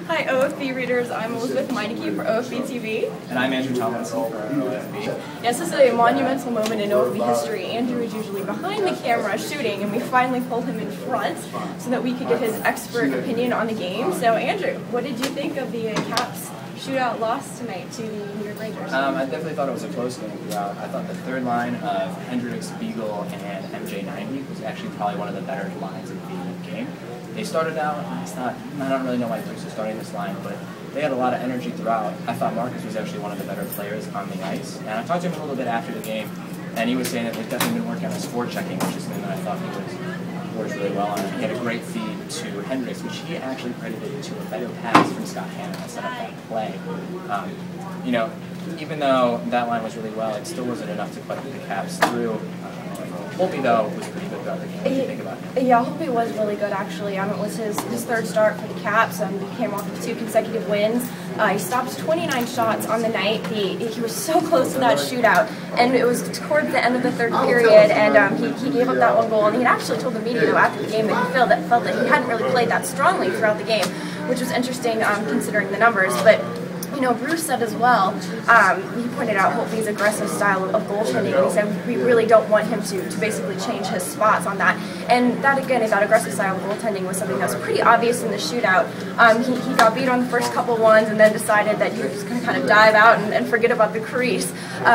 Hi OFB readers, I'm Elizabeth Meineke for OFB TV. And I'm Andrew Tomlinson for OFB. Yes, this is a monumental moment in OFB history. Andrew is usually behind the camera shooting, and we finally pulled him in front so that we could get his expert opinion on the game. So Andrew, what did you think of the Caps shootout loss tonight to the New York Rangers? I definitely thought it was a close game throughout. I thought the third line of Hendricks, Beagle, and MJ90 was actually probably one of the better lines of the game. They started out, I don't really know why Bruce is starting this line, but they had a lot of energy throughout. I thought Marcus was actually one of the better players on the ice. And I talked to him a little bit after the game, and he was saying that they've definitely been working on his forechecking, which is something that I thought he was really well on. He had a great feed to Hendricks, which he actually credited to a better pass from Scott Hannon that set up that play. You know, even though that line was really well, it still wasn't enough to put the Caps through. Holtby, though, was pretty good throughout the game. What do you think about him? Yeah, Holtby was really good, actually. It was his third start for the Caps. He came off of 2 consecutive wins. He stopped 29 shots on the night. He was so close to that shootout, and it was towards the end of the third period, and he gave up that one goal. And he had actually told the media, though, after the game that he felt that he hadn't really played that strongly throughout the game, which was interesting considering the numbers. But you know, Bruce said as well, he pointed out Holtby's aggressive style of goaltending. He said we really don't want him to basically change his spots on that. And that, again, that aggressive style of goaltending was something that was pretty obvious in the shootout. He got beat on the first couple ones and then decided that he was just going to kind of dive out and forget about the crease,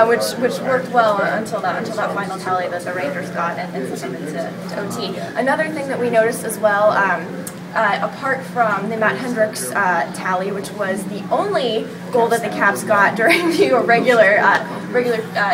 which worked well until that final tally that the Rangers got and sent them into OT. Another thing that we noticed as well, apart from the Matt Hendricks tally, which was the only goal that the Caps got during the regular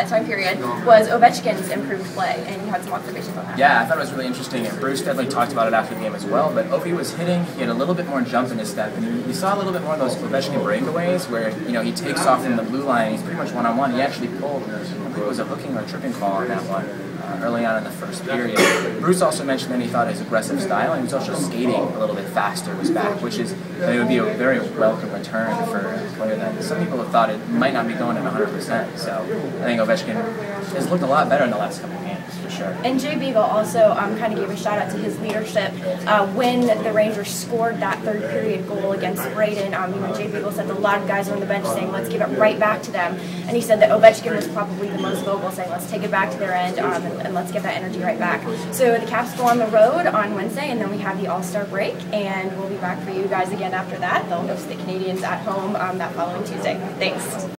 time period, was Ovechkin's improved play, and you had some observations on that. Yeah, I thought it was really interesting, and Bruce definitely talked about it after the game as well, but Ovi was hitting, he had a little bit more jump in his step, and you saw a little bit more of those Ovechkin breakaways where, you know, he takes off from the blue line, he's pretty much one-on-one. He actually pulled, I think it was a hooking or a tripping call on that one. Early on in the first period. Bruce also mentioned that he thought his aggressive style and he was also skating a little bit faster was back, which is that it would be a very welcome return for a player that some people have thought it might not be going at 100%. So I think Ovechkin has looked a lot better in the last couple of games, for sure. And Jay Beagle also kind of gave a shout out to his leadership when the Rangers scored that third period goal against Braden. You know, Jay Beagle said a lot of guys on the bench saying, let's give it right back to them. And he said that Ovechkin was probably the most vocal, saying, let's take it back to their end and let's get that energy right back. So the Caps go on the road on Wednesday, and then we have the All-Star break, and we'll be back for you guys again after that. They'll host the Canadians at home that following Tuesday. Thanks.